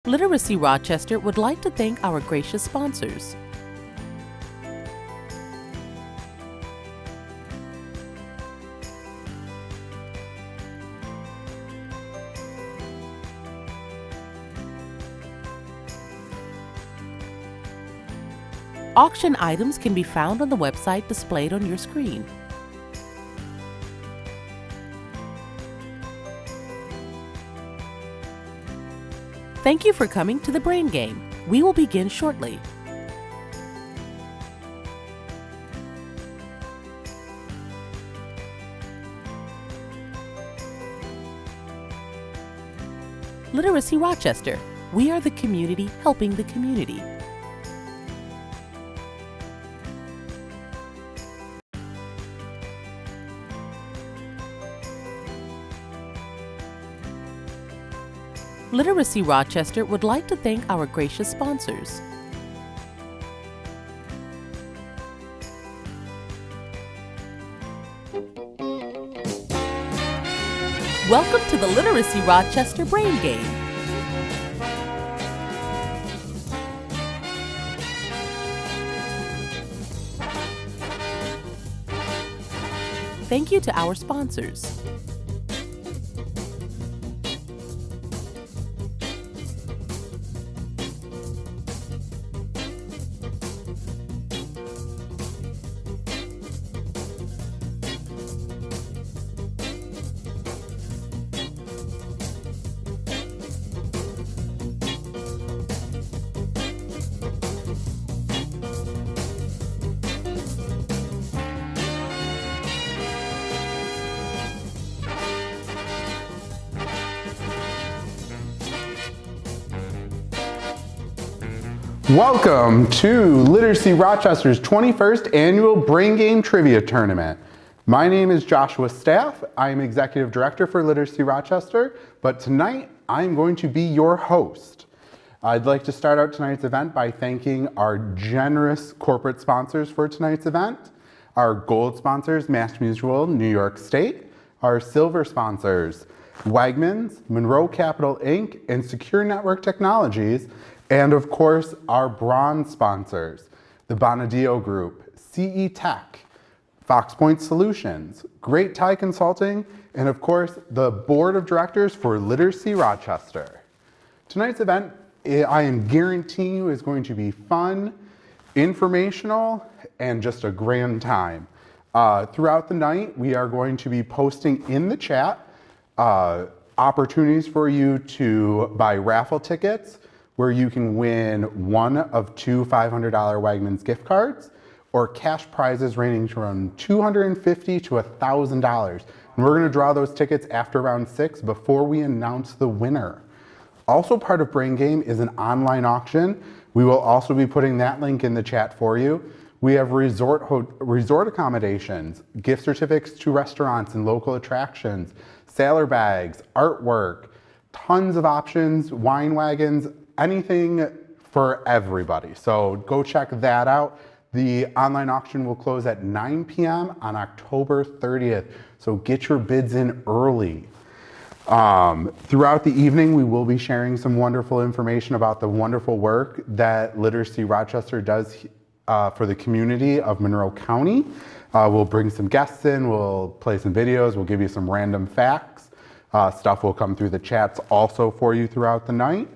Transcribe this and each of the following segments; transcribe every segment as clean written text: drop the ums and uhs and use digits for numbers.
Literacy Rochester would like to thank our gracious sponsors. Auction items can be found on the website displayed on your screen. Thank you for coming to the Brain Game. We will begin shortly. Literacy Rochester. We are the community helping the community. Literacy Rochester would like to thank our gracious sponsors. Welcome to the Literacy Rochester Brain Game. Thank you to our sponsors. Welcome to Literacy Rochester's 21st Annual Brain Game Trivia Tournament. My name is Joshua Staff. I am Executive Director for Literacy Rochester, but tonight I'm going to be your host. I'd like to start out tonight's event by thanking our generous corporate sponsors for tonight's event. Our gold sponsors, MassMutual, New York State. Our silver sponsors, Wegmans, Monroe Capital Inc., and Secure Network Technologies. And of course, our bronze sponsors, the Bonadio Group, CE Tech, Fox Point Solutions, Great Tie Consulting, and of course, the Board of Directors for Literacy Rochester. Tonight's event, I am guaranteeing you, is going to be fun, informational, and just a grand time. Throughout the night, we are going to be posting in the chat opportunities for you to buy raffle tickets, where you can win one of two $500 Wegmans gift cards or cash prizes ranging from $250 to $1,000. And we're gonna draw those tickets after round 6 before we announce the winner. Also part of Brain Game is an online auction. We will also be putting that link in the chat for you. We have resort accommodations, gift certificates to restaurants and local attractions, sailor bags, artwork, tons of options, wine wagons, anything for everybody. So go check that out. The online auction will close at 9 p.m. on October 30th. So get your bids in early. Throughout the evening, we will be sharing some wonderful information about the wonderful work that Literacy Rochester does for the community of Monroe County. We'll bring some guests in, we'll play some videos, we'll give you some random facts. Stuff will come through the chats also for you throughout the night.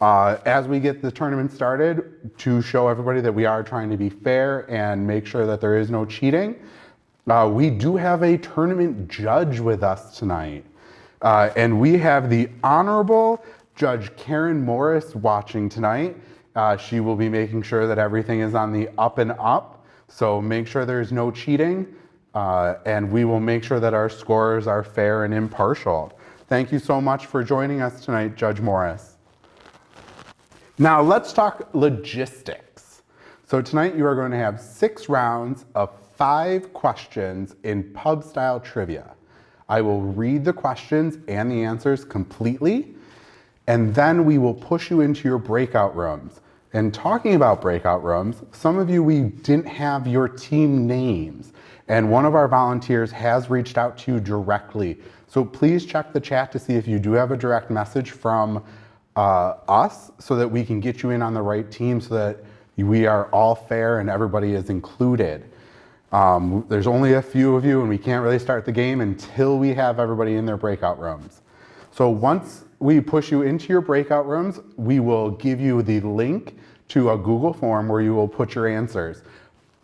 As we get the tournament started, to show everybody that we are trying to be fair and make sure that there is no cheating, we do have a tournament judge with us tonight. And we have the Honorable Judge Karen Morris watching tonight. She will be making sure that everything is on the up and up, so make sure there's no cheating, and we will make sure that our scores are fair and impartial. Thank you so much for joining us tonight, Judge Morris. Now let's talk logistics. So tonight you are going to have 6 rounds of 5 questions in pub style trivia. I will read the questions and the answers completely, and then we will push you into your breakout rooms. And talking about breakout rooms, some of you, we didn't have your team names, and one of our volunteers has reached out to you directly. So please check the chat to see if you do have a direct message from us so that we can get you in on the right team so that we are all fair and everybody is included. There's only a few of you and we can't really start the game until we have everybody in their breakout rooms. So once we push you into your breakout rooms, we will give you the link to a Google form where you will put your answers.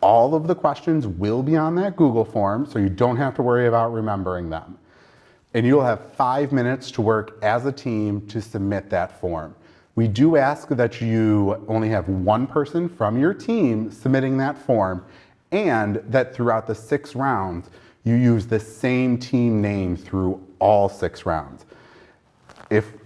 All of the questions will be on that Google form, so you don't have to worry about remembering them. And you'll have 5 minutes to work as a team to submit that form. We do ask that you only have one person from your team submitting that form, and that throughout the 6 rounds, you use the same team name through all 6 rounds.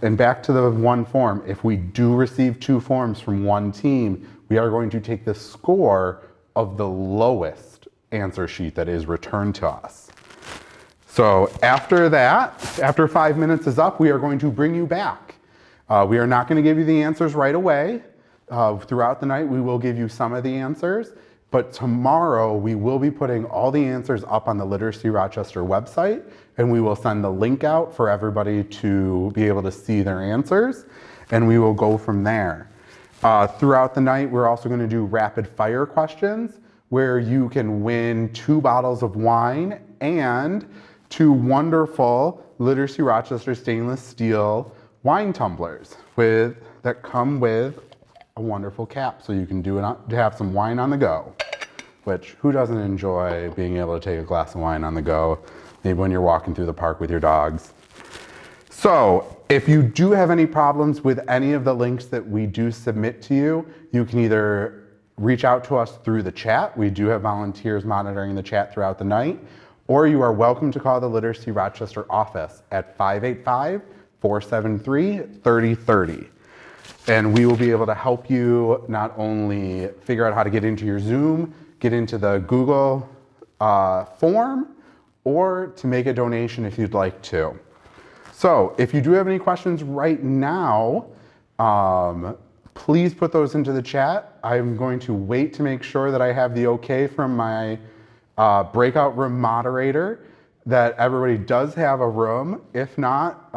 And back to the one form, if we do receive 2 forms from one team, we are going to take the score of the lowest answer sheet that is returned to us. So after that, after 5 minutes is up, we are going to bring you back. We are not going to give you the answers right away. Throughout the night, we will give you some of the answers, but tomorrow we will be putting all the answers up on the Literacy Rochester website, and we will send the link out for everybody to be able to see their answers, and we will go from there. Throughout the night, we're also going to do rapid fire questions where you can win 2 bottles of wine and 2 wonderful Literacy Rochester stainless steel wine tumblers that come with a wonderful cap, so you can have some wine on the go. Which, who doesn't enjoy being able to take a glass of wine on the go, maybe when you're walking through the park with your dogs. So, if you do have any problems with any of the links that we do submit to you, you can either reach out to us through the chat. We do have volunteers monitoring the chat throughout the night, or you are welcome to call the Literacy Rochester office at 585-473-3030. And we will be able to help you not only figure out how to get into your Zoom, get into the Google form, or to make a donation if you'd like to. So if you do have any questions right now, please put those into the chat. I'm going to wait to make sure that I have the okay from my breakout room moderator that everybody does have a room. If not,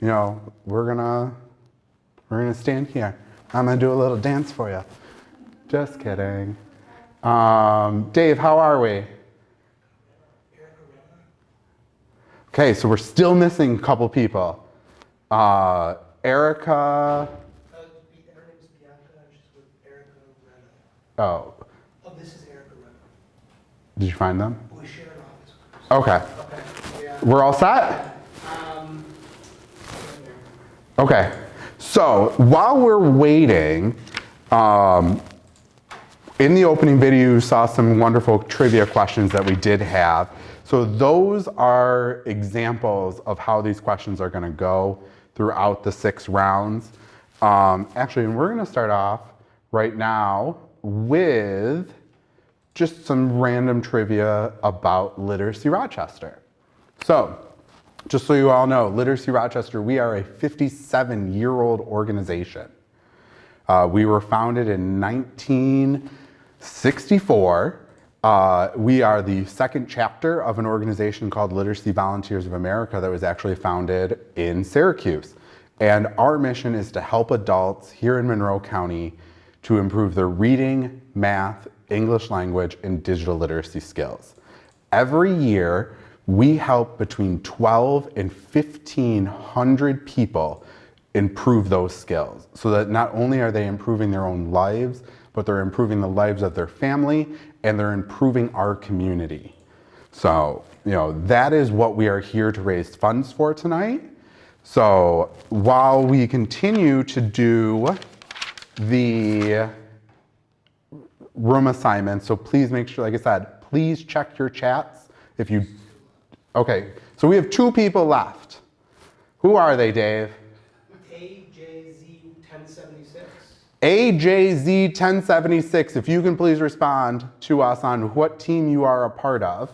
we're gonna stand here. I'm gonna do a little dance for you. Just kidding. Dave, how are we? Okay, so we're still missing a couple people. Erica. Her name is Bianca, and she's with Erica Rena. Oh. Oh, this is Erica Rena. Did you find them? We share an office. Okay. Okay. Yeah. We're all set? Okay. So while we're waiting, in the opening video, you saw some wonderful trivia questions that we did have. So those are examples of how these questions are going to go throughout the 6 rounds. Actually, and we're going to start off right now with just some random trivia about Literacy Rochester. So, just so you all know, Literacy Rochester, we are a 57-year-old organization. We were founded in 1964. We are the 2nd chapter of an organization called Literacy Volunteers of America that was actually founded in Syracuse. And our mission is to help adults here in Monroe County to improve their reading, math, English language, and digital literacy skills. Every year, we help between 12 and 1,500 people improve those skills so that not only are they improving their own lives, but they're improving the lives of their family and they're improving our community. So, that is what we are here to raise funds for tonight. So, while we continue to do the room assignments, so please make sure, like I said, please check your chats if you. Okay, so we have 2 people left. Who are they, Dave? AJZ1076. AJZ1076, if you can please respond to us on what team you are a part of.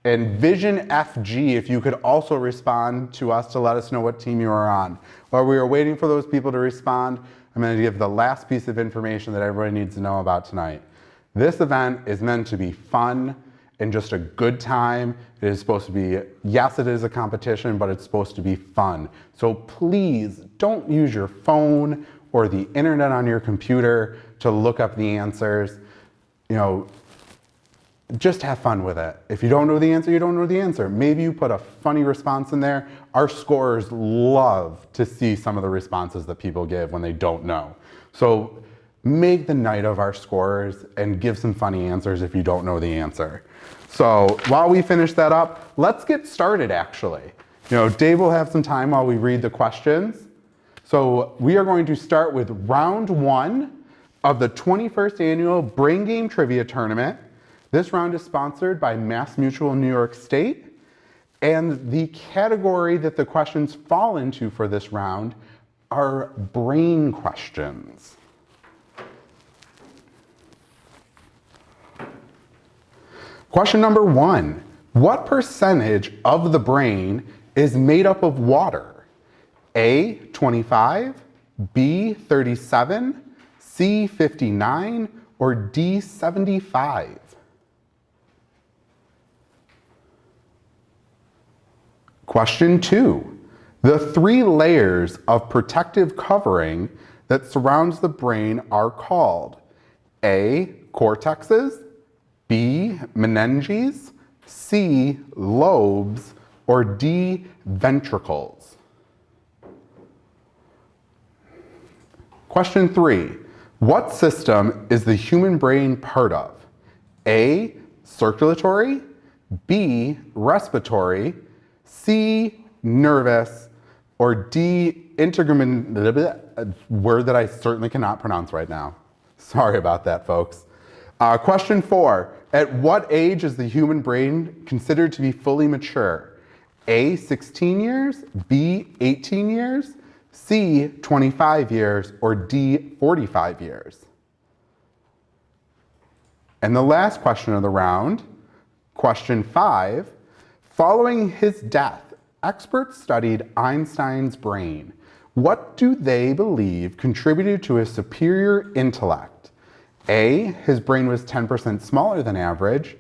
And Vision FG, if you could also respond to us to let us know what team you are on. While we are waiting for those people to respond, I'm going to give the last piece of information that everybody needs to know about tonight. This event is meant to be fun and just a good time. It is supposed to be, yes, it is a competition, but it's supposed to be fun. So please don't use your phone or the internet on your computer to look up the answers. You know, just have fun with it. If you don't know the answer, you don't know the answer. Maybe you put a funny response in there. Our scorers love to see some of the responses that people give when they don't know. So make the night of our scorers and give some funny answers if you don't know the answer. So while we finish that up, let's get started actually. You know, Dave will have some time while we read the questions. So we are going to start with round 1 of the 21st annual Brain Game Trivia Tournament. This round is sponsored by Mass Mutual New York State, and the category that the questions fall into for this round are brain questions. Question number 1, what percentage of the brain is made up of water? A, 25, B, 37, C, 59, or D, 75? Question 2, the 3 layers of protective covering that surrounds the brain are called A, cortexes, B, meninges, C, lobes, or D, ventricles? Question 3, what system is the human brain part of? A, circulatory, B, respiratory, C, nervous, or D, integumentary, a word that I certainly cannot pronounce right now. Sorry about that, folks. Question 4, at what age is the human brain considered to be fully mature? A, 16 years, B, 18 years, C, 25 years, or D, 45 years? And the last question of the round, question 5, following his death, experts studied Einstein's brain. What do they believe contributed to his superior intellect? A, his brain was 10% smaller than average.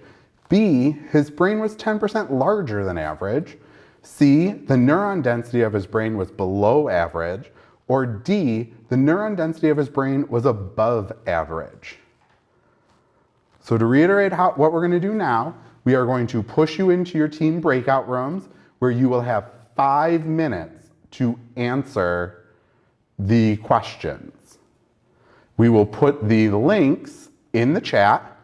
B, his brain was 10% larger than average. C, the neuron density of his brain was below average. Or D, the neuron density of his brain was above average. So to reiterate what we're going to do now, we are going to push you into your team breakout rooms where you will have 5 minutes to answer the questions. We will put the links in the chat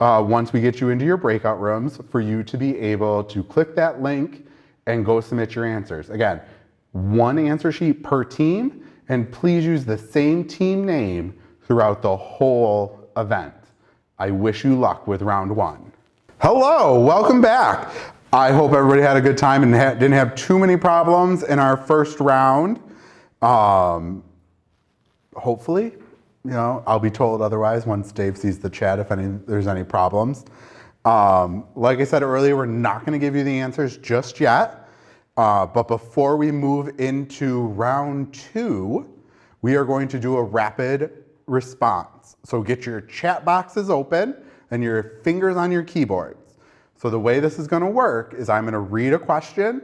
once we get you into your breakout rooms for you to be able to click that link and go submit your answers. Again, 1 answer sheet per team, and please use the same team name throughout the whole event. I wish you luck with round 1. Hello, welcome back. I hope everybody had a good time and didn't have too many problems in our first round. Hopefully, you know, I'll be told otherwise once Dave sees the chat if there's any problems. Like I said earlier, we're not going to give you the answers just yet. But before we move into round 2, we are going to do a rapid response. So get your chat boxes open and your fingers on your keyboards. So the way this is going to work is I'm going to read a question,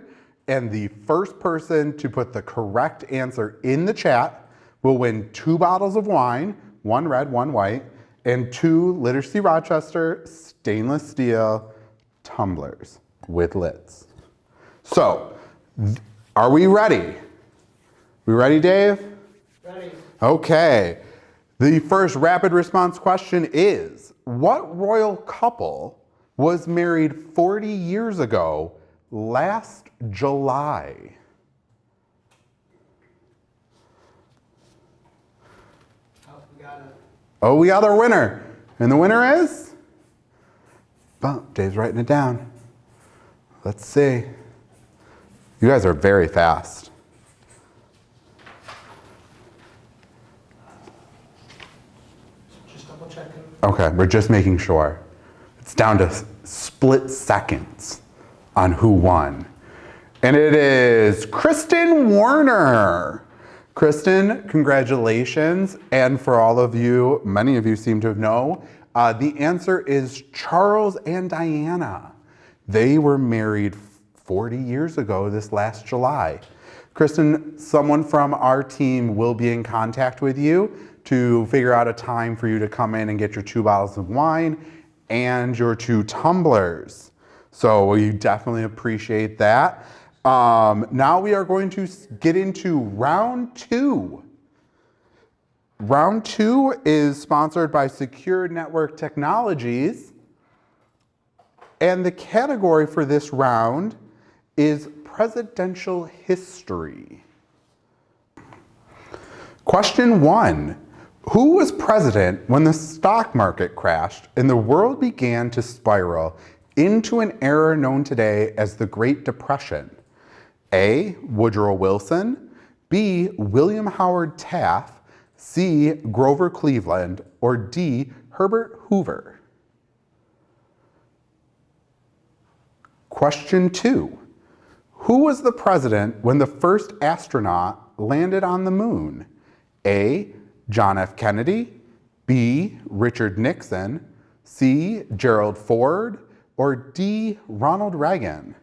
and the first person to put the correct answer in the chat will win 2 bottles of wine, 1 red, 1 white, and 2 Literacy Rochester stainless steel tumblers with lids. So, are we ready? We ready, Dave? Ready. Okay. The first rapid response question is, what royal couple was married 40 years ago last July? We got our winner. And the winner is? Oh, Dave's writing it down. Let's see. You guys are very fast. Just double checking. Okay, we're just making sure. It's down to split seconds on who won. And it is Kristen Warner. Kristen, congratulations. And for all of you, many of you seem to know, The answer is Charles and Diana. They were married 40 years ago this last July. Kristen, someone from our team will be in contact with you to figure out a time for you to come in and get your 2 bottles of wine and your 2 tumblers. So we definitely appreciate that. Now we are going to get into round 2. Round 2 is sponsored by Secure Network Technologies. And the category for this round is presidential history. Question 1. Who was president when the stock market crashed and the world began to spiral into an era known today as the Great Depression? A. Woodrow Wilson, B. William Howard Taft, C. Grover Cleveland, or D. Herbert Hoover? Question 2. Who was the president when the first astronaut landed on the moon? A. John F. Kennedy, B. Richard Nixon, C. Gerald Ford, or D. Ronald Reagan?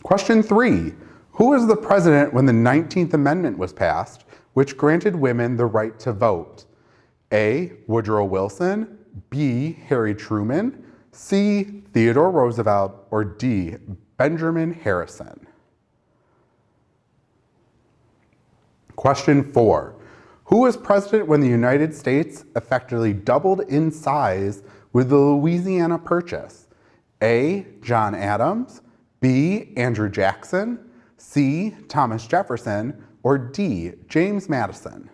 Question 3. Who was the president when the 19th Amendment was passed, which granted women the right to vote? A. Woodrow Wilson, B. Harry Truman, C. Theodore Roosevelt, or D. Benjamin Harrison? Question 4. Who was president when the United States effectively doubled in size with the Louisiana Purchase? A. John Adams, B. Andrew Jackson, C. Thomas Jefferson, or D. James Madison?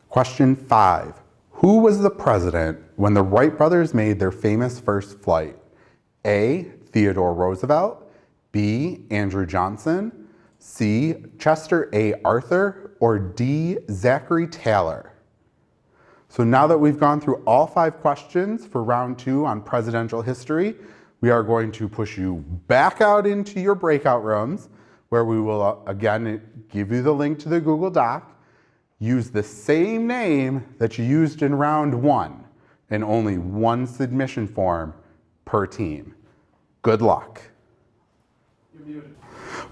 Question 5. Who was the president when the Wright Brothers made their famous first flight? A. Theodore Roosevelt, B. Andrew Johnson, C. Chester A. Arthur, or D. Zachary Taylor? So now that we've gone through all 5 questions for round 2 on presidential history, we are going to push you back out into your breakout rooms where we will again give you the link to the Google Doc. Use the same name that you used in round 1 and only 1 submission form per team. Good luck. You're muted.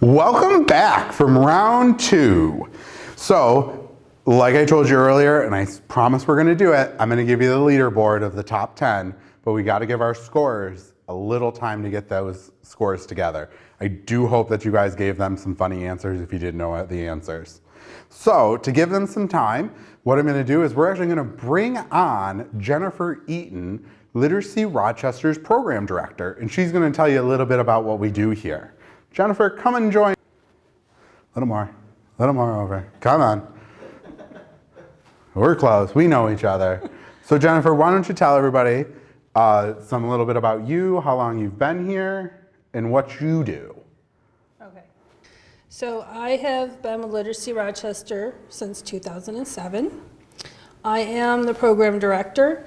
Welcome back from round 2. So, like I told you earlier, and I promise we're gonna do it, I'm gonna give you the leaderboard of the top 10, but we gotta give our scorers a little time to get those scores together. I do hope that you guys gave them some funny answers if you didn't know the answers. So, to give them some time, what I'm gonna do is we're actually gonna bring on Jennifer Eaton, Literacy Rochester's program director, and she's gonna tell you a little bit about what we do here. Jennifer, come and join. A little more over. Come on. We're close, we know each other. So Jennifer, why don't you tell everybody a little bit about you, how long you've been here, and what you do. Okay. So I have been with Literacy Rochester since 2007. I am the program director.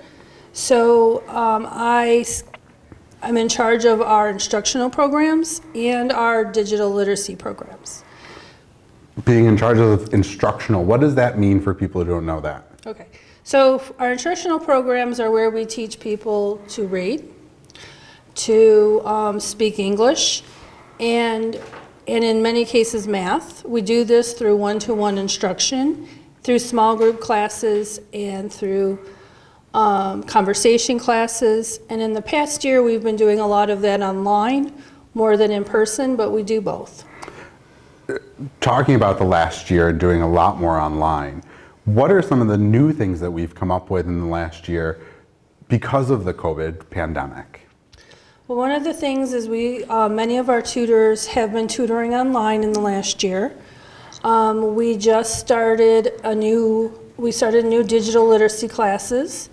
So I'm in charge of our instructional programs and our digital literacy programs. Being in charge of instructional, what does that mean for people who don't know that? Okay. So our instructional programs are where we teach people to read, to speak English, and in many cases math. We do this through one-to-one instruction, through small group classes, and through conversation classes. And in the past year, we've been doing a lot of that online, more than in person, but we do both. Talking about the last year and doing a lot more online, what are some of the new things that we've come up with in the last year because of the COVID pandemic? Well, one of the things is many of our tutors have been tutoring online in the last year. We just started new digital literacy classes,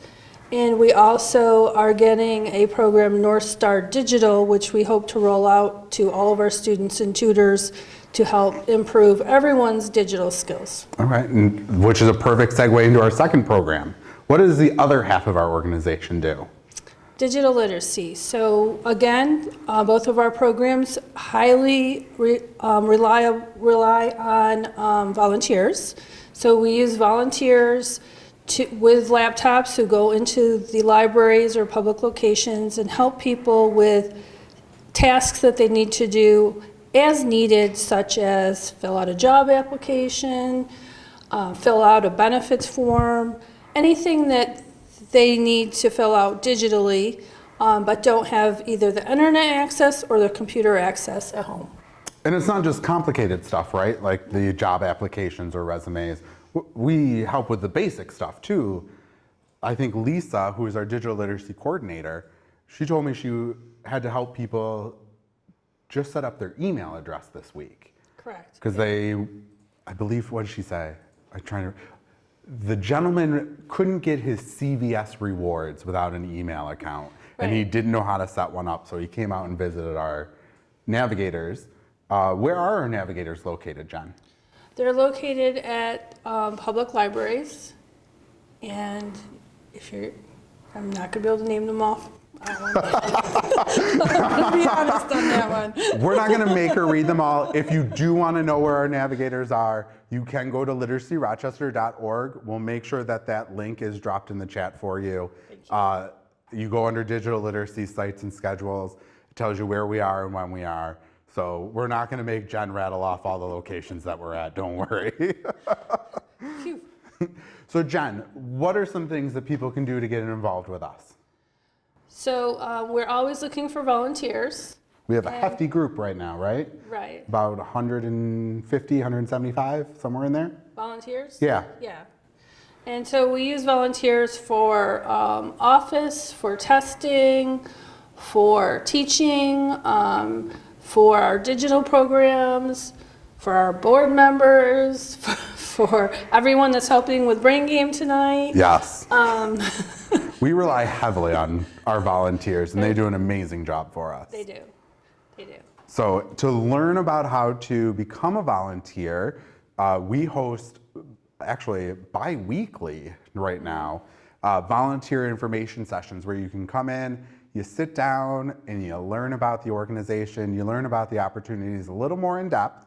and we also are getting a program, North Star Digital, which we hope to roll out to all of our students and tutors to help improve everyone's digital skills. All right, and which is a perfect segue into our second program. What does the other half of our organization do? Digital literacy. So again, both of our programs highly rely on volunteers. So we use volunteers with laptops who go into the libraries or public locations and help people with tasks that they need to do as needed, such as fill out a job application, fill out a benefits form, anything that they need to fill out digitally, but don't have either the internet access or the computer access at home. And it's not just complicated stuff, right? Like the job applications or resumes. We help with the basic stuff too. I think Lisa, who is our digital literacy coordinator, she told me she had to help people just set up their email address this week. Correct. Because I believe, what did she say? The gentleman couldn't get his CVS rewards without an email account, and he didn't know how to set one up, so he came out and visited our navigators. Where are our navigators located, Jen? They're located at public libraries, and I'm not gonna be able to name them off. I'm gonna be honest on that one. We're not gonna make her read them all. If you do wanna know where our navigators are, you can go to literacyrochester.org. We'll make sure that that link is dropped in the chat for you. You go under digital literacy sites and schedules. It tells you where we are and when we are. So we're not gonna make Jen rattle off all the locations that we're at, don't worry. So Jen, what are some things that people can do to get involved with us? So we're always looking for volunteers. We have a hefty group right now, right? Right. About 150, 175, somewhere in there? Volunteers? Yeah. Yeah. And so we use volunteers for office, for testing, for teaching, for our digital programs, for our board members, for everyone that's helping with Brain Game tonight. Yes. We rely heavily on our volunteers, and they do an amazing job for us. They do. They do. So to learn about how to become a volunteer, we host, actually bi-weekly right now, volunteer information sessions where you can come in, you sit down, and you learn about the organization, you learn about the opportunities a little more in depth,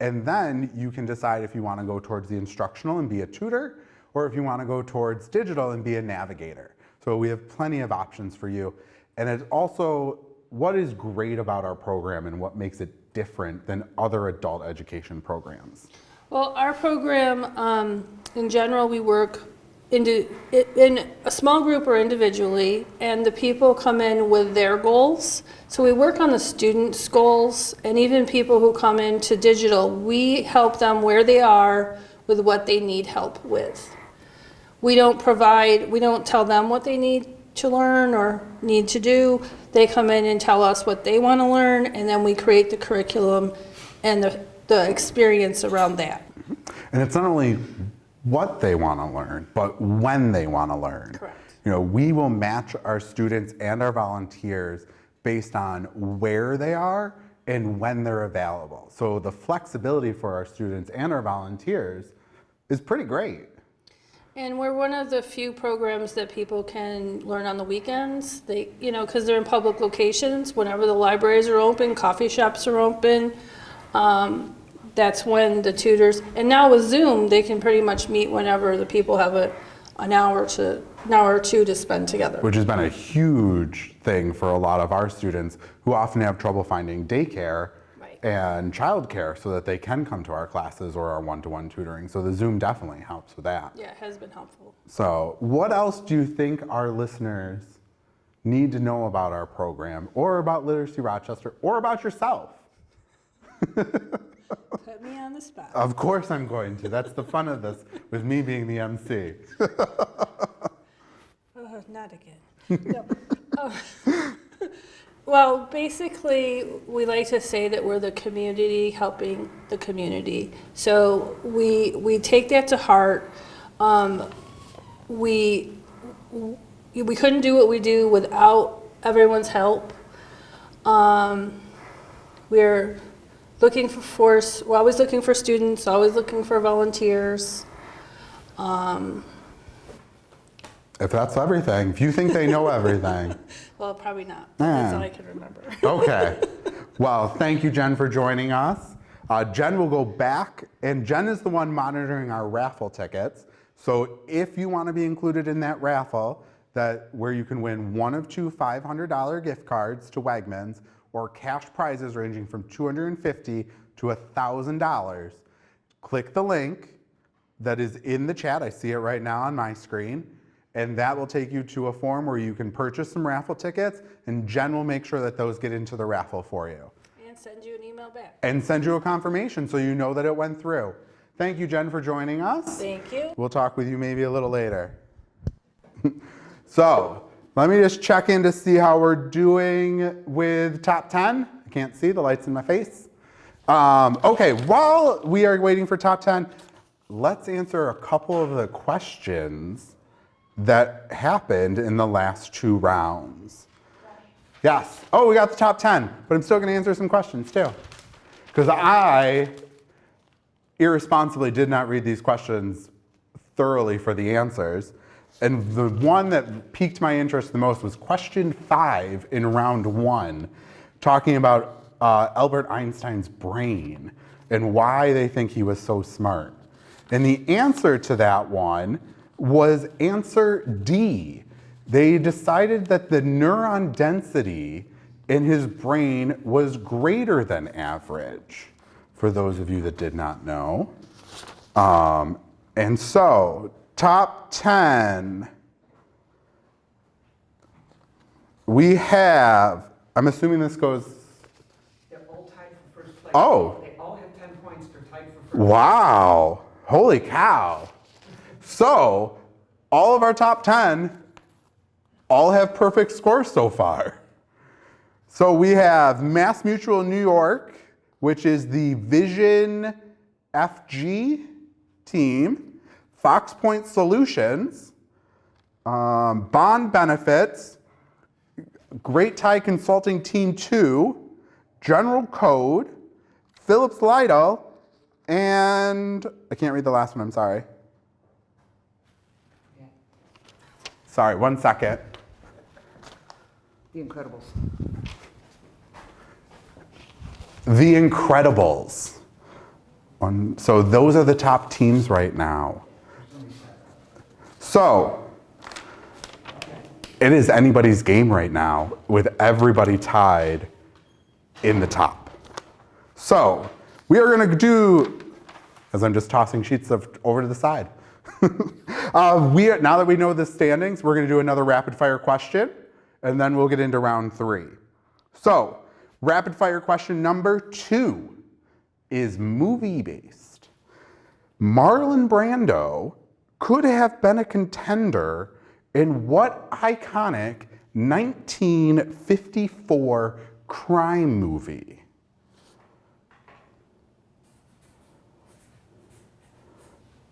and then you can decide if you want to go towards the instructional and be a tutor, or if you want to go towards digital and be a navigator. So we have plenty of options for you. And it's also, what is great about our program and what makes it different than other adult education programs? Well, our program, in general, we work in a small group or individually, and the people come in with their goals. So we work on the students' goals, and even people who come into digital, we help them where they are with what they need help with. We don't tell them what they need to learn or need to do. They come in and tell us what they want to learn, and then we create the curriculum and the experience around that. And it's not only what they want to learn, but when they want to learn. Correct. You know, we will match our students and our volunteers based on where they are and when they're available. So the flexibility for our students and our volunteers is pretty great. And we're one of the few programs that people can learn on the weekends. They, because they're in public locations, whenever the libraries are open, coffee shops are open, that's when the tutors, and now with Zoom, they can pretty much meet whenever the people have an hour or two to spend together. Which has been a huge thing for a lot of our students who often have trouble finding daycare and childcare so that they can come to our classes or our one-to-one tutoring. So the Zoom definitely helps with that. Yeah, it has been helpful. So what else do you think our listeners need to know about our program or about Literacy Rochester or about yourself? Put me on the spot. Of course I'm going to. That's the fun of this, with me being the MC. Not again. No. Well, basically, we like to say that we're the community helping the community. So we take that to heart. We couldn't do what we do without everyone's help. We're always looking for students, always looking for volunteers. And If that's everything, if you think they know everything. Well, probably not. That's all I can remember. Okay. Well, thank you, Jen, for joining us. Jen will go back, and Jen is the one monitoring our raffle tickets. So if you want to be included in that raffle, where you can win one of two $500 gift cards to Wegmans or cash prizes ranging from $250 to $1,000, click the link that is in the chat. I see it right now on my screen. And that will take you to a form where you can purchase some raffle tickets, and Jen will make sure that those get into the raffle for you. And send you an email back. And send you a confirmation so you know that it went through. Thank you, Jen, for joining us. Thank you. We'll talk with you maybe a little later. So let me just check in to see how we're doing with top 10. I can't see, the light's in my face. Okay, while we are waiting for top 10, let's answer a couple of the questions that happened in the last 2 rounds. Yes. Oh, we got the top 10, but I'm still going to answer some questions too. Because I irresponsibly did not read these questions thoroughly for the answers. And the one that piqued my interest the most was question 5 in round 1, talking about Albert Einstein's brain and why they think he was so smart. And the answer to that one was answer D. They decided that the neuron density in his brain was greater than average, for those of you that did not know. And so, top 10, we have, I'm assuming this goes... They're all tied for first place. Oh. They all have 10 points. They're tied for first. Wow. Holy cow. So, all of our top 10 all have perfect scores so far. So we have Mass Mutual New York, which is the Vision FG team, Fox Point Solutions, Bond Benefits, Great Tie Consulting Team 2, General Code, Phillips Lytle, and I can't read the last one, I'm sorry. Sorry, 1 second. The Incredibles. The Incredibles. So those are the top teams right now. So it is anybody's game right now with everybody tied in the top. So we are going to do, as I'm just tossing sheets over to the side. Now that we know the standings, we're going to do another rapid fire question, and then we'll get into round 3. So, rapid fire question number 2 is movie based. Marlon Brando could have been a contender in what iconic 1954 crime movie?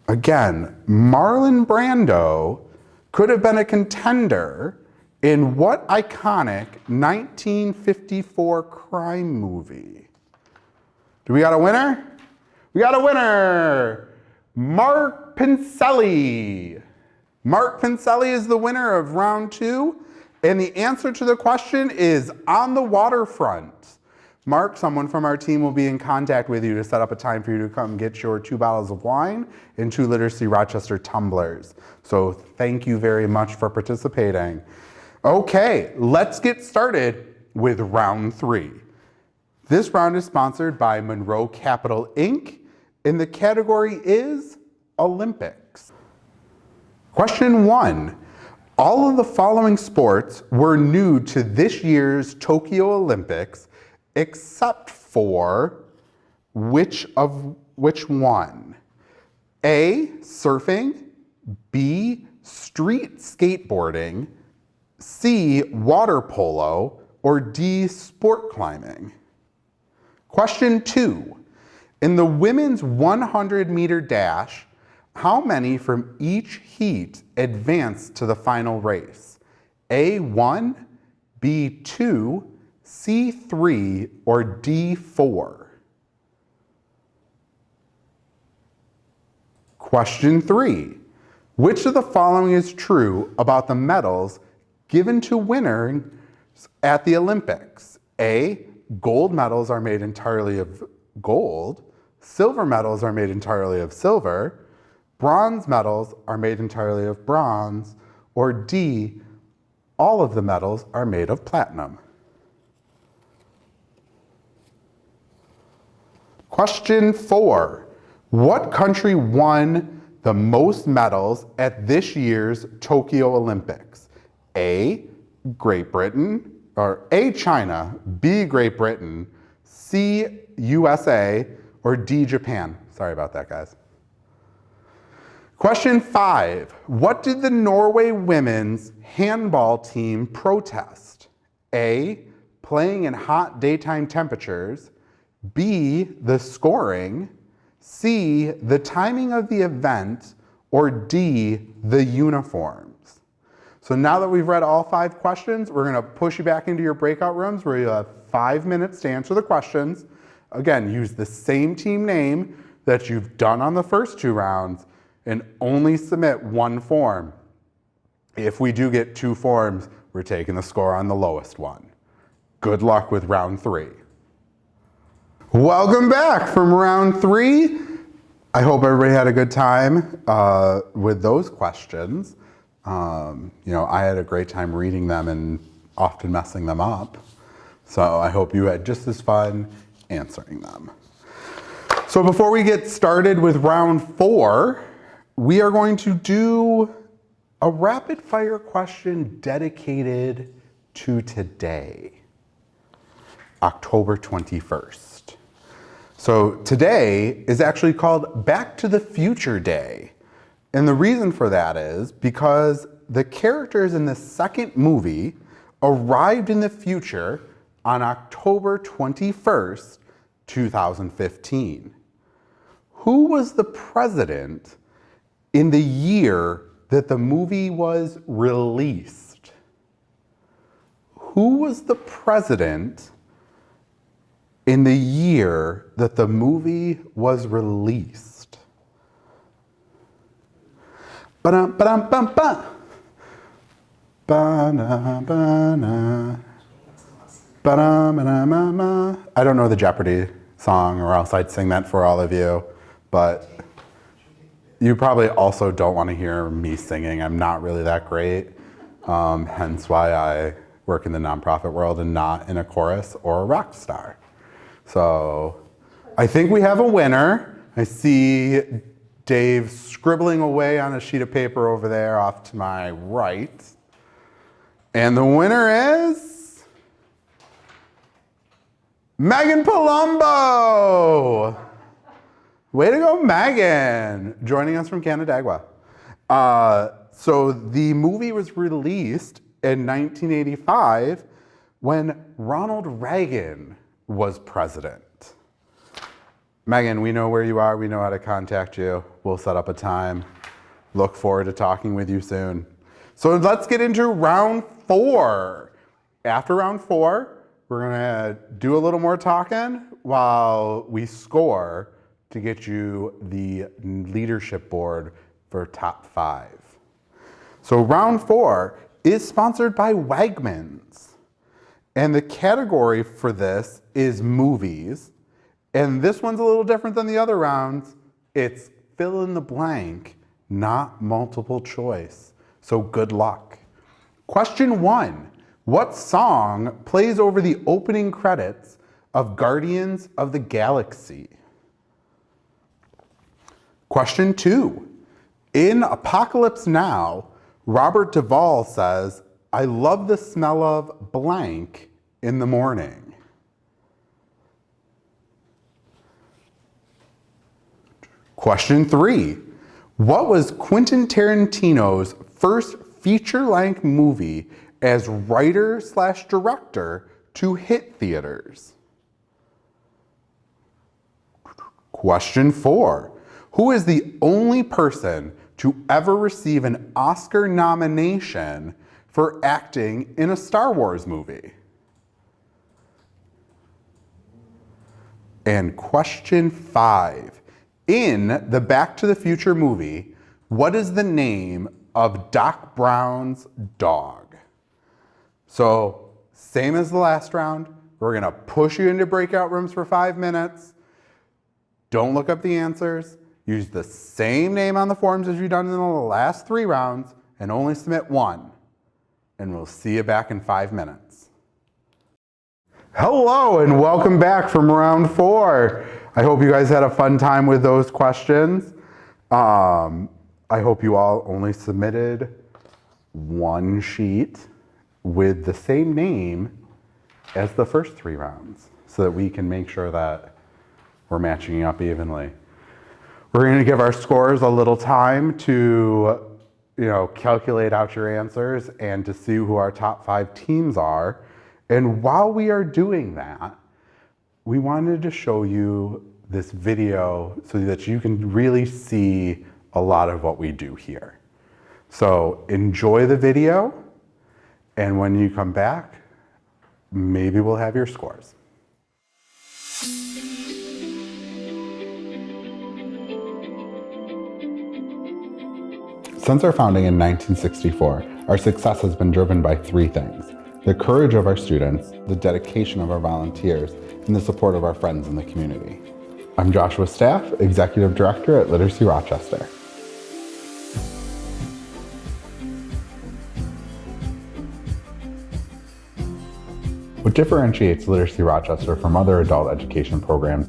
Again, Marlon Brando could have been a contender in what iconic 1954 crime movie? Do we got a winner? We got a winner! Mark Pincelli. Mark Pincelli is the winner of round 2, and the answer to the question is On the Waterfront. Mark, someone from our team will be in contact with you to set up a time for you to come get your 2 bottles of wine and 2 Literacy Rochester tumblers. So thank you very much for participating. Okay, let's get started with round 3. This round is sponsored by Monroe Capital Inc., and the category is Olympics. Question 1. All of the following sports were new to this year's Tokyo Olympics, except for which one? A, surfing, B, street skateboarding, C, water polo, or D, sport climbing. Question 2. In the women's 100-meter dash, how many from each heat advanced to the final race? A1, B2, C3, or D4? Question 3. Which of the following is true about the medals given to winners at the Olympics? A, gold medals are made entirely of gold. Silver medals are made entirely of silver. Bronze medals are made entirely of bronze. Or D, all of the medals are made of platinum. Question 4. What country won the most medals at this year's Tokyo Olympics? A, Great Britain, or A, China, B, Great Britain, C, USA, or D, Japan. Sorry about that, guys. Question 5. What did the Norway women's handball team protest? A, playing in hot daytime temperatures. B, the scoring. C, the timing of the event. Or D, the uniforms. So now that we've read all 5 questions, we're gonna push you back into your breakout rooms where you'll have 5 minutes to answer the questions. Again, use the same team name that you've done on the first 2 rounds and only submit 1 form. If we do get 2 forms, we're taking the score on the lowest one. Good luck with round 3. Welcome back from round 3. I hope everybody had a good time with those questions. I had a great time reading them and often messing them up. So I hope you had just as fun answering them. So before we get started with round 4, we are going to do a rapid fire question dedicated to today, October 21st. So today is actually called Back to the Future Day. And the reason for that is because the characters in the second movie arrived in the future on October 21st, 2015. Who was the president in the year that the movie was released? Who was the president in the year that the movie was released? Ba-dum-ba-dum-bum-bum. Ba-na-ba-na. Ba-da-ma-na-ma-ma. I don't know the Jeopardy song, or else I'd sing that for all of you, but you probably also don't want to hear me singing. I'm not really that great, hence why I work in the nonprofit world and not in a chorus or a rock star. So I think we have a winner. I see Dave scribbling away on a sheet of paper over there off to my right. And the winner is Megan Palumbo. Way to go, Megan. Joining us from Canandaigua. So the movie was released in 1985 when Ronald Reagan was president. Megan, we know where you are. We know how to contact you. We'll set up a time. Look forward to talking with you soon. So let's get into round 4. After round 4, we're gonna do a little more talking while we score to get you the leadership board for top 5. So round 4 is sponsored by Wegmans. And the category for this is movies. And this one's a little different than the other rounds. It's fill in the blank, not multiple choice. So good luck. Question 1. What song plays over the opening credits of Guardians of the Galaxy? Question 2. In Apocalypse Now, Robert Duvall says, "I love the smell of blank in the morning." Question 3. What was Quentin Tarantino's first feature-length movie as writer/director to hit theaters? Question 4. Who is the only person to ever receive an Oscar nomination for acting in a Star Wars movie? And question 5. In the Back to the Future movie, What is the name of Doc Brown's dog? So, same as the last round, we're gonna push you into breakout rooms for 5 minutes. Don't look up the answers. Use the same name on the forms as you've done in the last 3 rounds and only submit 1. And we'll see you back in 5 minutes. Hello and welcome back from round 4. I hope you guys had a fun time with those questions. I hope you all only submitted 1 sheet with the same name as the first 3 rounds so that we can make sure that we're matching up evenly. We're going to give our scores a little time to, calculate out your answers and to see who our top 5 teams are. And while we are doing that, we wanted to show you this video so that you can really see a lot of what we do here. So enjoy the video, and when you come back, maybe we'll have your scores. Since our founding in 1964, our success has been driven by 3 things: the courage of our students, the dedication of our volunteers, and the support of our friends in the community. I'm Joshua Staff, Executive Director at Literacy Rochester. What differentiates Literacy Rochester from other adult education programs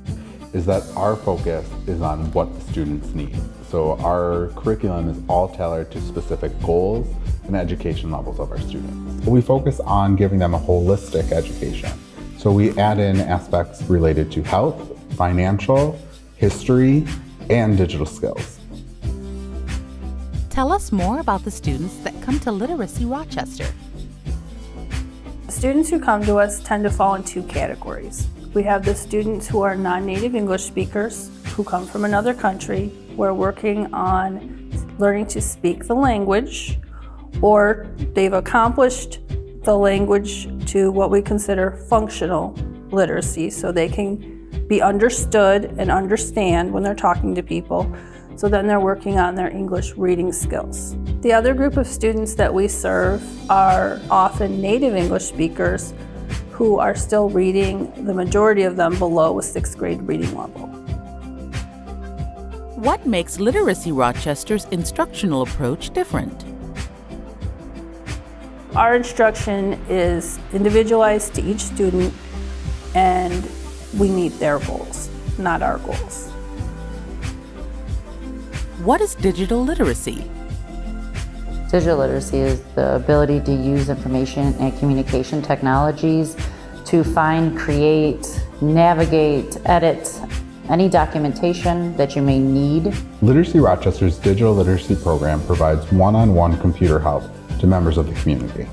is that our focus is on what the students need. So our curriculum is all tailored to specific goals and education levels of our students. We focus on giving them a holistic education. So we add in aspects related to health, financial, history, and digital skills. Tell us more about the students that come to Literacy Rochester. Students who come to us tend to fall in 2 categories. We have the students who are non-native English speakers who come from another country. We're working on learning to speak the language, or they've accomplished the language to what we consider functional literacy, so they can be understood and understand when they're talking to people. So then they're working on their English reading skills. The other group of students that we serve are often native English speakers who are still reading, the majority of them below a 6th grade reading level. What makes Literacy Rochester's instructional approach different? Our instruction is individualized to each student, and we meet their goals, not our goals. What is digital literacy? Digital literacy is the ability to use information and communication technologies to find, create, navigate, edit any documentation that you may need. Literacy Rochester's digital literacy program provides one-on-one computer help to members of the community.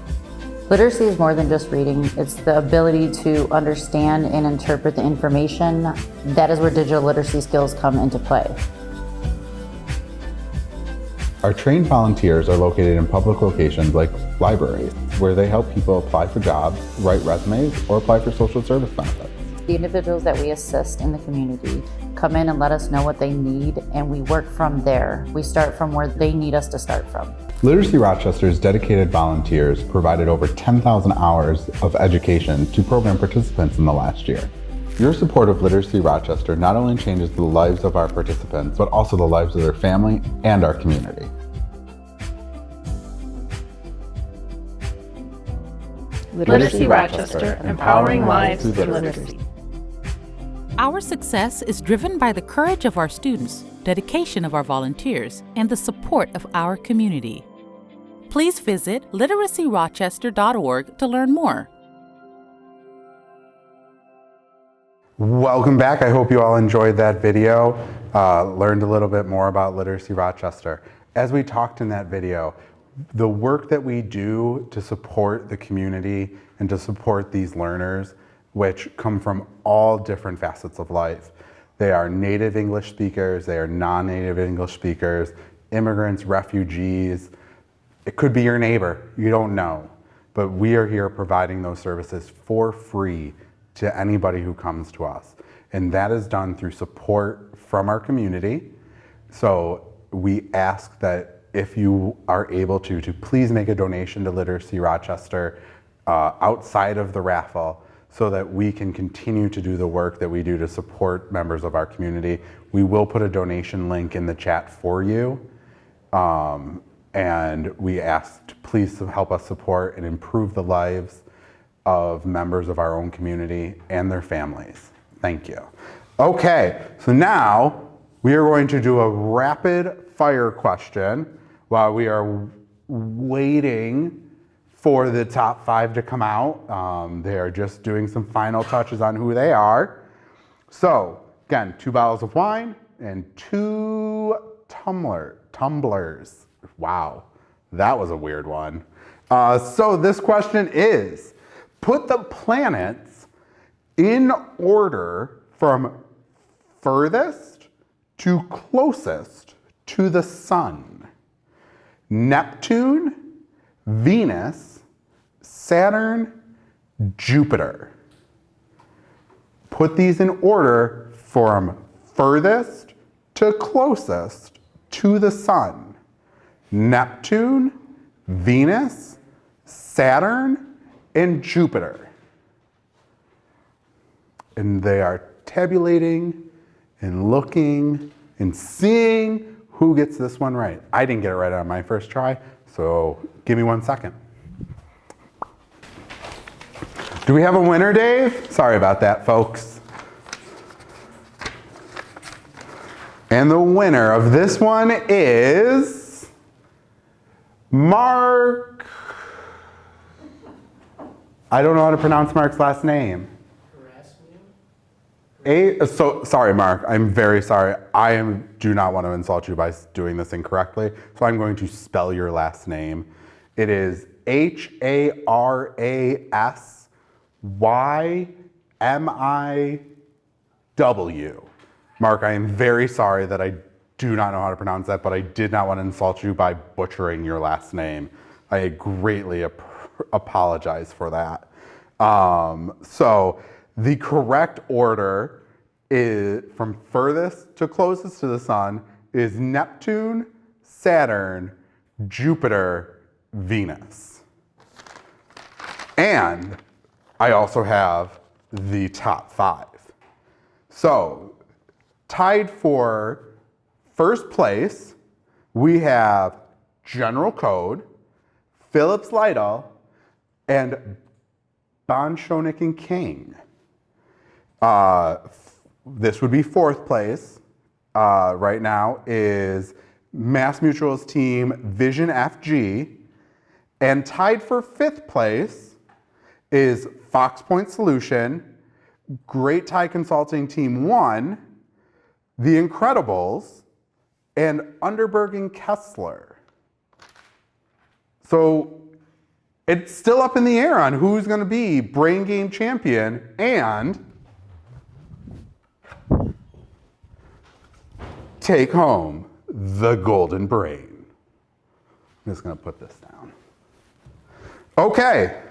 Literacy is more than just reading. It's the ability to understand and interpret the information. That is where digital literacy skills come into play. Our trained volunteers are located in public locations like libraries, where they help people apply for jobs, write resumes, or apply for social service benefits. The individuals that we assist in the community come in and let us know what they need, and we work from there. We start from where they need us to start from. Literacy Rochester's dedicated volunteers provided over 10,000 hours of education to program participants in the last year. Your support of Literacy Rochester not only changes the lives of our participants, but also the lives of their family and our community. Literacy Rochester, empowering lives through literacy. Our success is driven by the courage of our students, dedication of our volunteers, and the support of our community. Please visit literacyrochester.org to learn more. Welcome back. I hope you all enjoyed that video, learned a little bit more about Literacy Rochester. As we talked in that video, the work that we do to support the community and to support these learners, which come from all different facets of life. They are native English speakers, they are non-native English speakers, immigrants, refugees. It could be your neighbor, you don't know. But we are here providing those services for free to anybody who comes to us. And that is done through support from our community. So we ask that if you are able to please make a donation to Literacy Rochester outside of the raffle so that we can continue to do the work that we do to support members of our community. We will put a donation link in the chat for you. And we ask to please help us support and improve the lives of members of our own community and their families. Thank you. Okay, so now we are going to do a rapid fire question while we are waiting for the top 5 to come out. They are just doing some final touches on who they are. So again, 2 bottles of wine and 2 tumblers. Wow, that was a weird one. So this question is, put the planets in order from furthest to closest to the sun. Neptune, Venus, Saturn, Jupiter. Put these in order from furthest to closest to the sun. Neptune, Venus, Saturn, and Jupiter. And they are tabulating and looking and seeing who gets this one right. I didn't get it right on my first try, so give me 1 second. Do we have a winner, Dave? Sorry about that, folks. And the winner of this one is Mark. I don't know how to pronounce Mark's last name. So sorry, Mark. I'm very sorry. Do not want to insult you by doing this incorrectly. So I'm going to spell your last name. It is Haraswymiw. Mark, I am very sorry that I do not know how to pronounce that, but I did not want to insult you by butchering your last name. I greatly apologize for that. So the correct order is from furthest to closest to the sun is Neptune, Saturn, Jupiter, Venus. And I also have the top 5. So tied for first place, we have General Code, Phillips Lytle, and Bonshonik and King. This would be 4th place right now is Mass Mutual's team Vision FG. And tied for 5th place is Fox Point Solution, Great Tie Consulting Team 1, The Incredibles, and Underberg and Kessler. So it's still up in the air on who's going to be Brain Game champion and take home the golden brain. I'm just going to put this down. Okay,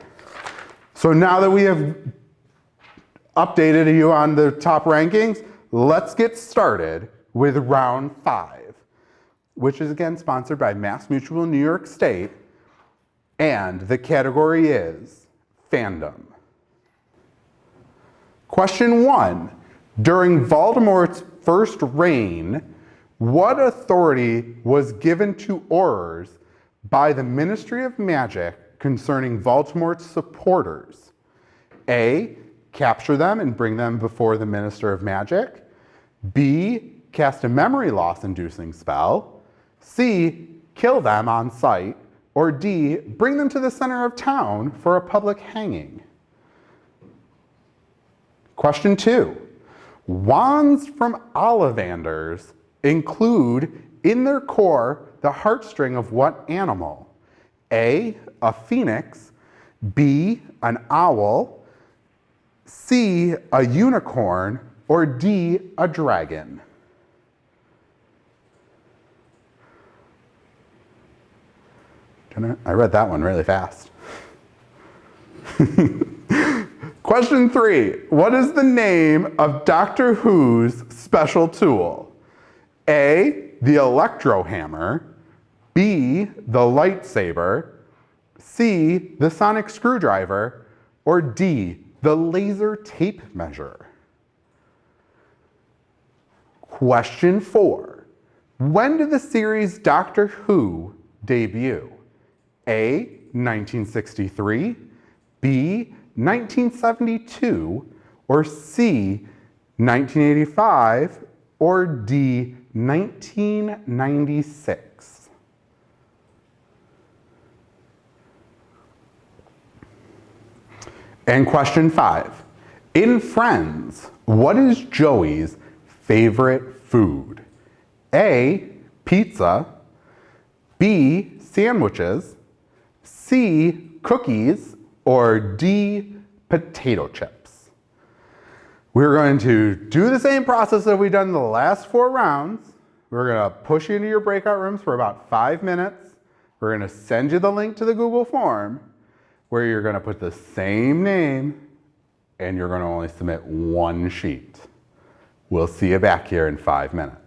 so now that we have updated you on the top rankings, let's get started with round 5, which is again sponsored by Mass Mutual New York State, and the category is fandom. Question 1, during Voldemort's first reign, what authority was given to Aurors by the Ministry of Magic concerning Voldemort's supporters? A, capture them and bring them before the Minister of Magic. B, cast a memory loss inducing spell. C, kill them on sight. Or D, bring them to the center of town for a public hanging. Question 2, wands from Ollivanders include in their core the heartstring of what animal? A, a phoenix. B, an owl. C, a unicorn. Or D, a dragon. I read that one really fast. Question 3, what is the name of Doctor Who's special tool? A, the electro hammer, B, the lightsaber, C, the sonic screwdriver, or D, the laser tape measure? Question 4. When did the series Doctor Who debut? A, 1963, B, 1972, or C, 1985, or D, 1996? And question 5. In Friends, what is Joey's favorite food? A, pizza, B, sandwiches, C, cookies, or D, potato chips? We're going to do the same process that we've done the last 4 rounds. We're going to push you into your breakout rooms for about 5 minutes. We're going to send you the link to the Google form where you're going to put the same name and you're going to only submit 1 sheet. We'll see you back here in 5 minutes.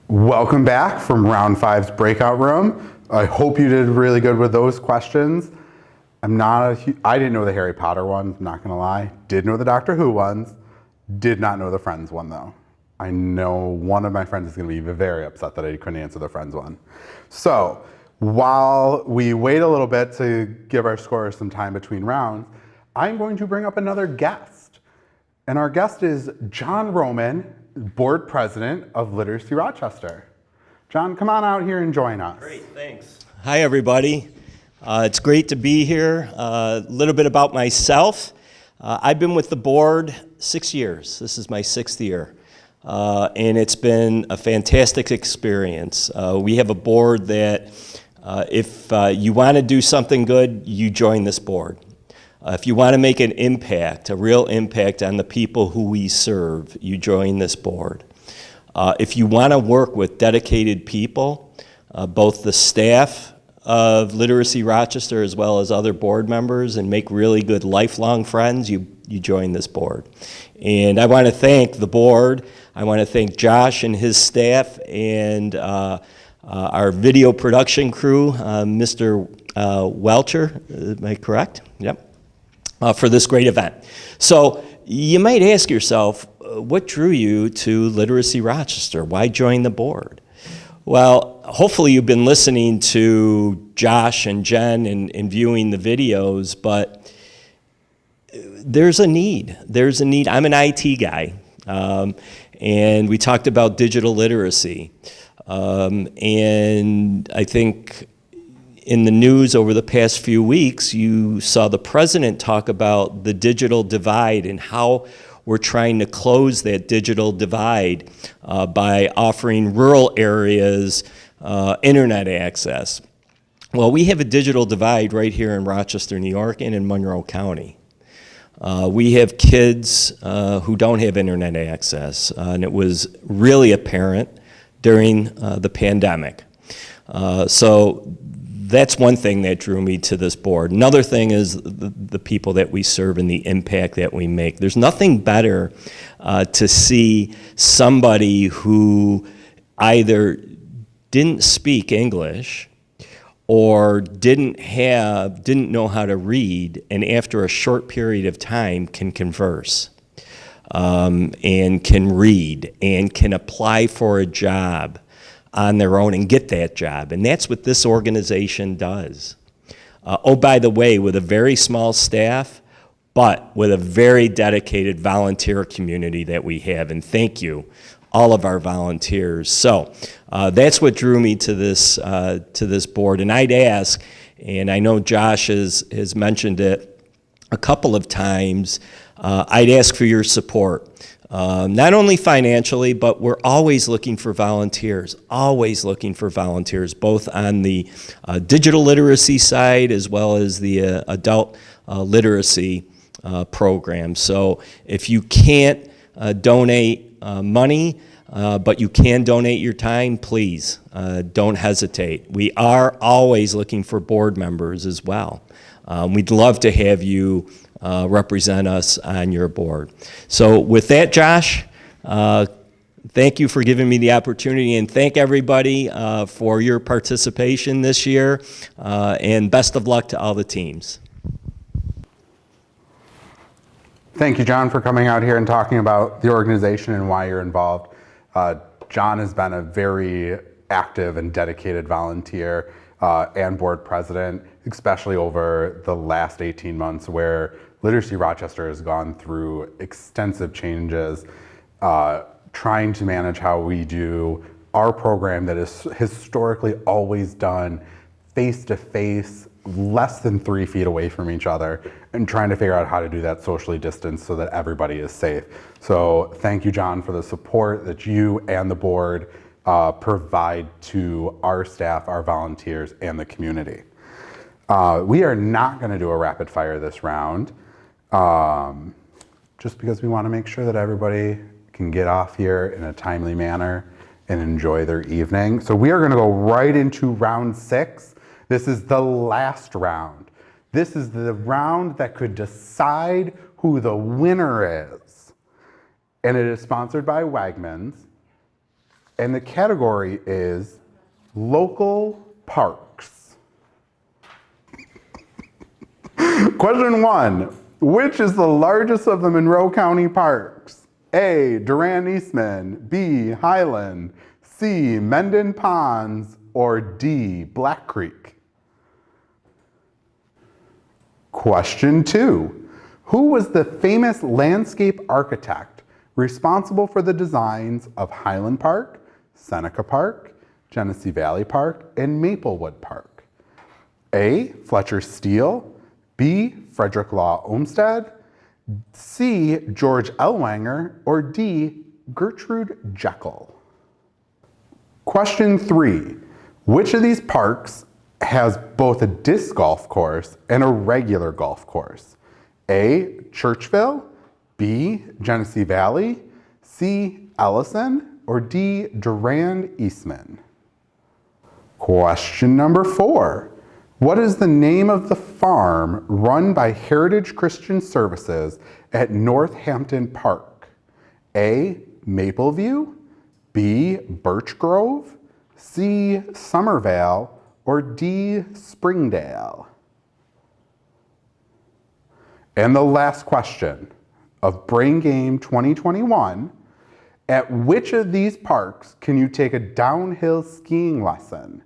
Welcome back from round 5's breakout room. I hope you did really good with those questions. I didn't know the Harry Potter ones, I'm not gonna lie. Did know the Doctor Who ones. Did not know the Friends one though. I know one of my friends is gonna be very upset that I couldn't answer the Friends one. So while we wait a little bit to give our scorers some time between rounds, I'm going to bring up another guest. And our guest is John Roman, Board President of Literacy Rochester. John, come on out here and join us. Great, thanks. Hi, everybody. It's great to be here. A little bit about myself. I've been with the board 6 years. This is my 6th year. And it's been a fantastic experience. We have a board that if you want to do something good, you join this board. If you want to make an impact, a real impact on the people who we serve, you join this board. If you want to work with dedicated people, both the staff of Literacy Rochester as well as other board members, and make really good lifelong friends, you join this board. And I want to thank the board. I want to thank Josh and his staff and our video production crew, Mr. Welcher, am I correct? Yep. For this great event. So you might ask yourself, what drew you to Literacy Rochester? Why join the board? Well, hopefully you've been listening to Josh and Jen and viewing the videos, but there's a need. There's a need. I'm an IT guy, and we talked about digital literacy. And I think in the news over the past few weeks, you saw the president talk about the digital divide and how we're trying to close that digital divide by offering rural areas internet access. Well, we have a digital divide right here in Rochester, New York, and in Monroe County. We have kids who don't have internet access, and it was really apparent during the pandemic. So that's one thing that drew me to this board. Another thing is the people that we serve and the impact that we make. There's nothing better to see somebody who either didn't speak English or didn't know how to read, and after a short period of time can converse and can read and can apply for a job on their own and get that job. And that's what this organization does. Oh, by the way, with a very small staff, but with a very dedicated volunteer community that we have. And thank you, all of our volunteers. So that's what drew me to this board. And I'd ask, and I know Josh has mentioned it a couple of times, I'd ask for your support. Not only financially, but we're always looking for volunteers, both on the digital literacy side as well as the adult literacy program. So if you can't donate money, but you can donate your time, please don't hesitate. We are always looking for board members as well. We'd love to have you represent us on your board. So with that, Josh, Thank you for giving me the opportunity, and thank everybody for your participation this year, and best of luck to all the teams. Thank you, John, for coming out here and talking about the organization and why you're involved. John has been a very active and dedicated volunteer and board president, especially over the last 18 months where Literacy Rochester has gone through extensive changes, trying to manage how we do our program that is historically always done face-to-face, less than 3 feet away from each other, and trying to figure out how to do that socially distanced so that everybody is safe. So thank you, John, for the support that you and the board provide to our staff, our volunteers, and the community. We are not going to do a rapid fire this round, just because we want to make sure that everybody can get off here in a timely manner and enjoy their evening. So we are going to go right into round 6. This is the last round. This is the round that could decide who the winner is. And it is sponsored by Wegmans. And the category is local parks. Question 1. Which is the largest of the Monroe County parks? A, Durand Eastman, B, Highland, C, Mendon Ponds, or D, Black Creek? Question 2. Who was the famous landscape architect responsible for the designs of Highland Park, Seneca Park, Genesee Valley Park, and Maplewood Park? A, Fletcher Steele, B, Frederick Law Olmsted, C, George Ellwanger, or D, Gertrude Jekyll? Question 3. Which of these parks has both a disc golf course and a regular golf course? A, Churchville, B, Genesee Valley, C, Ellison, or D, Durand Eastman? Question number 4. What is the name of the farm run by Heritage Christian Services at Northampton Park? A, Mapleview, B, Birch Grove, C, Somervale, or D, Springdale? And the last question of Brain Game 2021, at which of these parks can you take a downhill skiing lesson?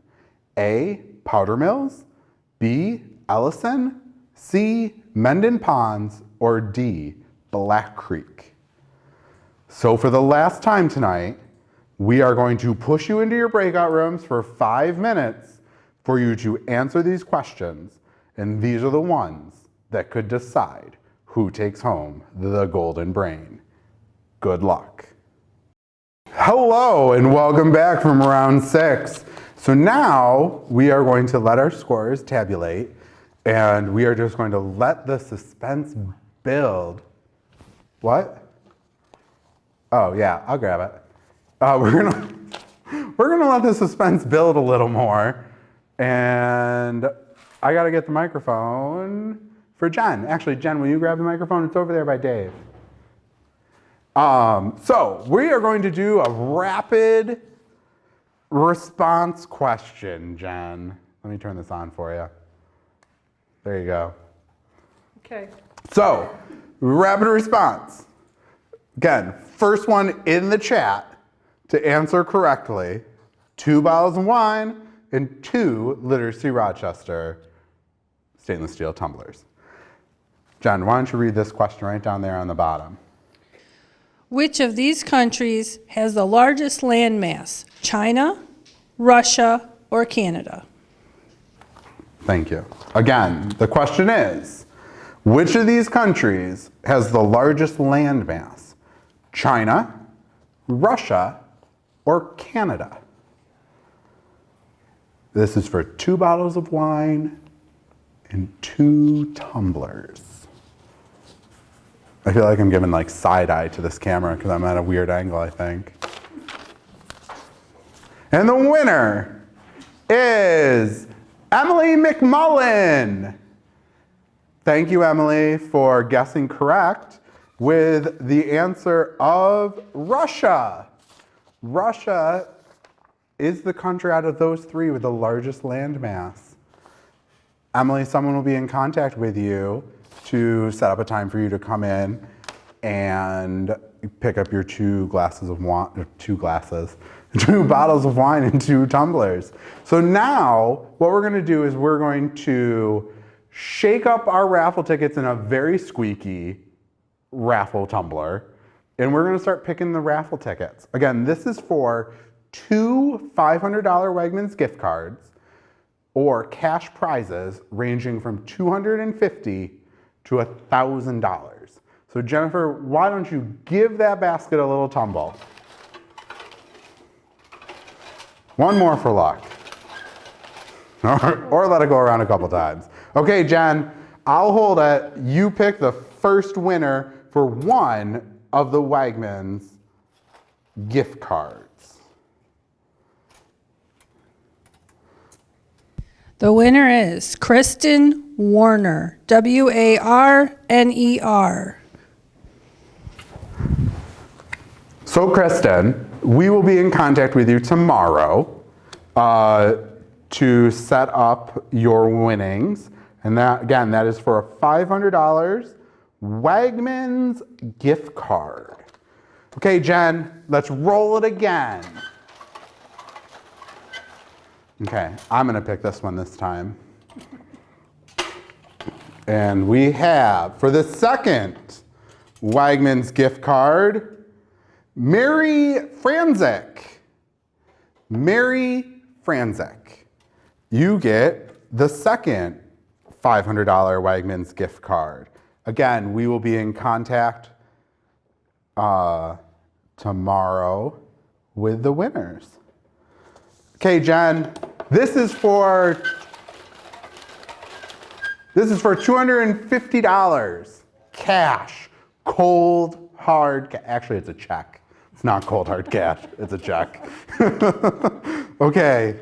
A, Powder Mills, B, Ellison, C, Mendon Ponds, or D, Black Creek? So for the last time tonight, we are going to push you into your breakout rooms for 5 minutes for you to answer these questions, and these are the ones that could decide who takes home the golden brain. Good luck. Hello, and welcome back from round 6. So now we are going to let our scores tabulate, and we are just going to let the suspense build. What? Oh yeah, I'll grab it. We're gonna let the suspense build a little more, and I gotta get the microphone for Jen. Actually, Jen, will you grab the microphone? It's over there by Dave. So we are going to do a rapid response question, Jen. Let me turn this on for you. There you go. Okay. So, rapid response. Again, first one in the chat to answer correctly, 2 bottles of wine and 2 Literacy Rochester stainless steel tumblers. Jen, why don't you read this question right down there on the bottom? Which of these countries has the largest landmass? China, Russia, or Canada? Thank you. Again, the question is, which of these countries has the largest landmass? China, Russia, or Canada? This is for 2 bottles of wine and 2 tumblers. I feel like I'm giving like side eye to this camera because I'm at a weird angle, I think. And the winner is Emily McMullen. Thank you, Emily, for guessing correct with the answer of Russia. Russia is the country out of those three with the largest landmass. Emily, someone will be in contact with you to set up a time for you to come in and pick up your two bottles of wine and 2 tumblers. So now what we're gonna do is we're going to shake up our raffle tickets in a very squeaky raffle tumbler, and we're gonna start picking the raffle tickets. Again, this is for 2 $500 Wegmans gift cards or cash prizes ranging from $250 to $1,000. So Jennifer, why don't you give that basket a little tumble? One more for luck. Or let it go around a couple times. Okay, Jen, I'll hold it. You pick the first winner for one of the Wegmans gift cards. The winner is Kristen Warner, Warner. So Kristen, we will be in contact with you tomorrow to set up your winnings. And that, again, that is for a $500 Wegmans gift card. Okay, Jen, let's roll it again. Okay, I'm gonna pick this one this time. And we have, for the second Wegmans gift card, Mary Franzik. Mary Franzik. You get the second $500 Wegmans gift card. Again, we will be in contact tomorrow with the winners. Okay, Jen, this is for $250 cash, cold, hard, actually it's a check. It's not cold, hard cash, it's a check. Okay.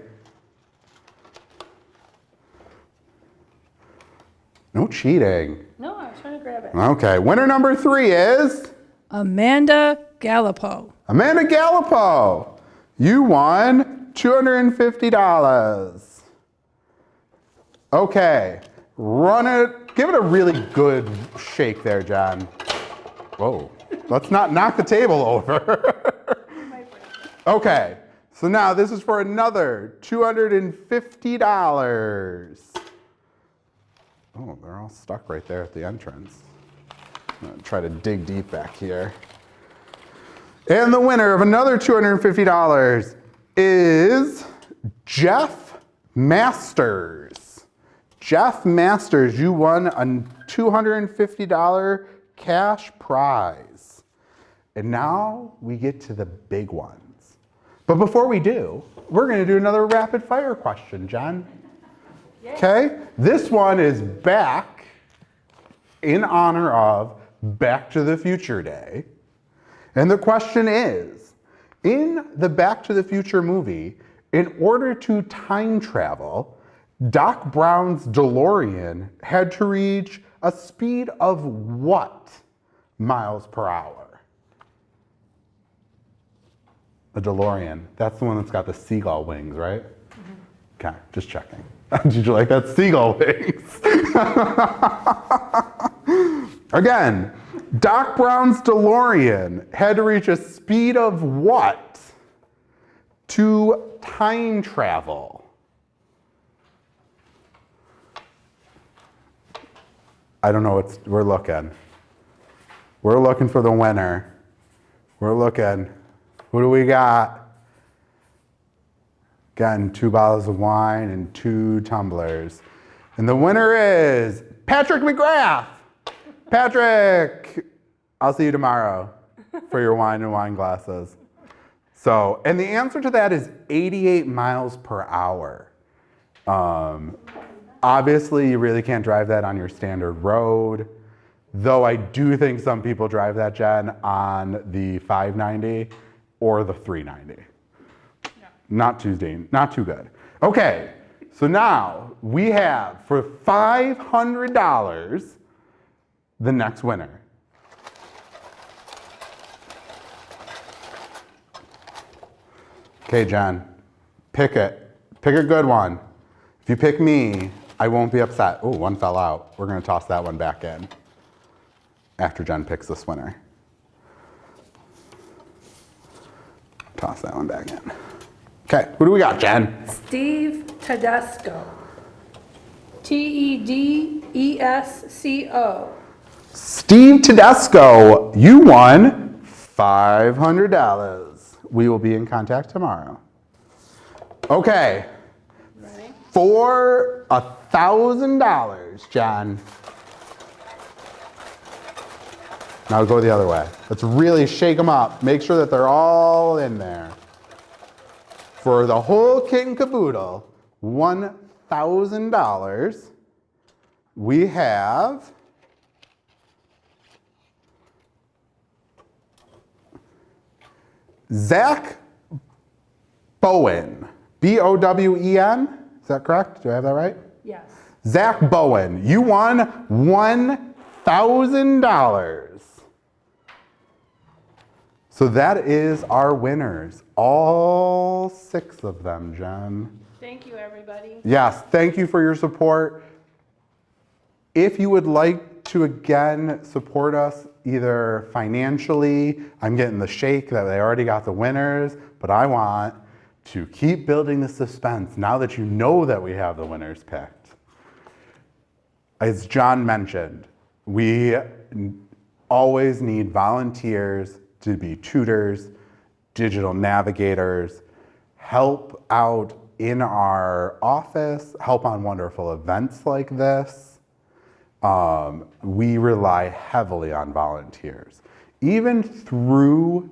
No cheating. No, I was trying to grab it. Okay, winner number 3 is? Amanda Gallipo. Amanda Gallipo. You won $250. Okay, run it, give it a really good shake there, John. Whoa, let's not knock the table over. Okay, so now this is for another $250. Oh, they're all stuck right there at the entrance. I'm gonna try to dig deep back here. And the winner of another $250 is Jeff Masters. Jeff Masters, you won a $250 cash prize. And now we get to the big ones. But before we do, we're gonna do another rapid fire question, Jen. Okay, this one is back in honor of Back to the Future Day. And the question is, in the Back to the Future movie, in order to time travel, Doc Brown's DeLorean had to reach a speed of what miles per hour? A DeLorean. That's the one that's got the seagull wings, right? Mm-hmm. Okay, just checking. Did you like that? Seagull wings. Again, Doc Brown's DeLorean had to reach a speed of what to time travel? I don't know, we're looking. We're looking for the winner. We're looking. Who do we got? Again, 2 bottles of wine and 2 tumblers. And the winner is Patrick McGrath. Patrick, I'll see you tomorrow for your wine and wine glasses. So, and the answer to that is 88 miles per hour. Obviously, you really can't drive that on your standard road, though I do think some people drive that, Jen, on the 590 or the 390. Not too good. Okay, so now we have for $500 the next winner. Okay, Jen, pick it. Pick a good one. If you pick me, I won't be upset. Oh, one fell out. We're gonna toss that one back in after Jen picks this winner. Toss that one back in. Okay, who do we got, Jen? Steve Tedesco. Tedesco. Steve Tedesco, you won $500. We will be in contact tomorrow. Okay. Ready? For $1,000, Jen. Now go the other way. Let's really shake them up. Make sure that they're all in there. For the whole kit and caboodle, $1,000, we have Zach Bowen. B-O-W-E-N. Is that correct? Do I have that right? Yes. Zach Bowen, you won $1,000. So that is our winners. All 6 of them, Jen. Thank you, everybody. Yes, thank you for your support. If you would like to again support us either financially, I'm getting the shake that they already got the winners, but I want to keep building the suspense now that you know that we have the winners picked. As John mentioned, we always need volunteers to be tutors, digital navigators, help out in our office, help on wonderful events like this. We rely heavily on volunteers. Even through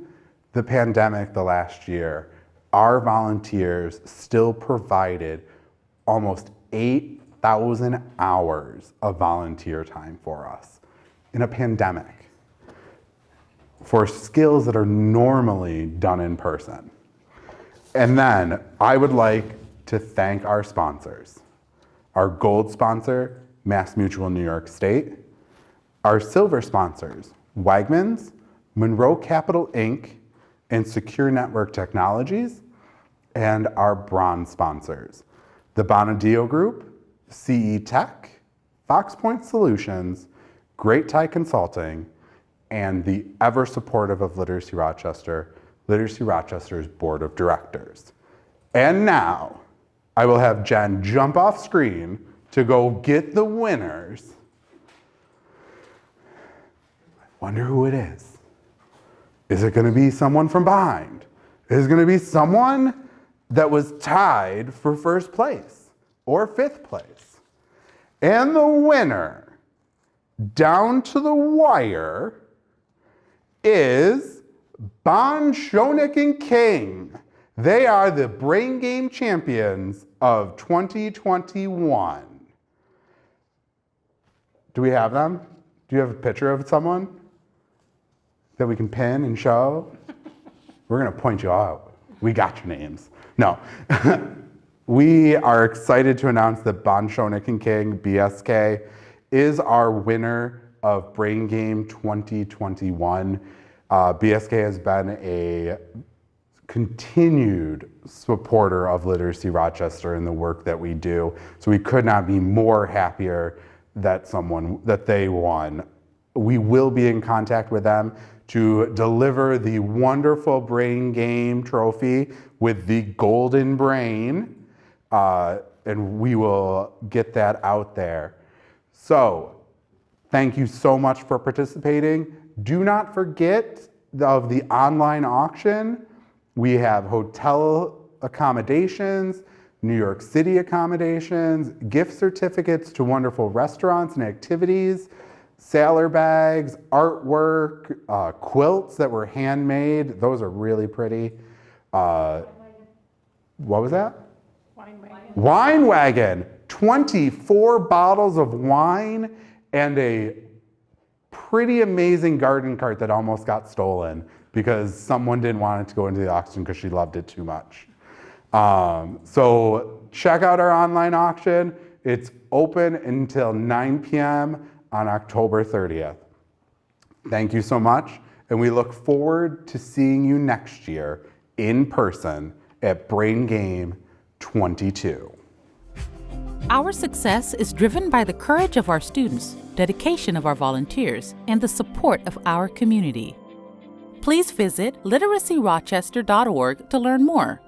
the pandemic the last year, our volunteers still provided almost 8,000 hours of volunteer time for us in a pandemic for skills that are normally done in person. And then I would like to thank our sponsors. Our gold sponsor, Mass Mutual New York State. Our silver sponsors, Wegmans, Monroe Capital Inc., and Secure Network Technologies. And our bronze sponsors, the Bonadio Group, CE Tech, Fox Point Solutions, Great Tie Consulting, and the ever supportive of Literacy Rochester, Literacy Rochester's Board of Directors. And now, I will have Jen jump off screen to go get the winners. I wonder who it is. Is it gonna be someone from behind? Is it gonna be someone that was tied for first place or 5th place? And the winner, down to the wire, is Bon Schoeneck and King. They are the Brain Game Champions of 2021. Do we have them? Do you have a picture of someone that we can pin and show? We're gonna point you out. We got your names. No. We are excited to announce that Bon Schoeneck and King, BSK, is our winner of Brain Game 2021. BSK has been a continued supporter of Literacy Rochester and the work that we do. So we could not be more happier that they won. We will be in contact with them to deliver the wonderful Brain Game trophy with the golden brain, and we will get that out there. So, thank you so much for participating. Do not forget of the online auction. We have hotel accommodations, New York City accommodations, gift certificates to wonderful restaurants and activities, sailor bags, artwork, quilts that were handmade. Those are really pretty. What was that? Wine wagon. Wine wagon. 24 bottles of wine and a pretty amazing garden cart that almost got stolen because someone didn't want it to go into the auction because she loved it too much. So check out our online auction. It's open until 9 p.m. on October 30th. Thank you so much, and we look forward to seeing you next year in person at Brain Game 22. Our success is driven by the courage of our students, dedication of our volunteers, and the support of our community. Please visit literacyrochester.org to learn more.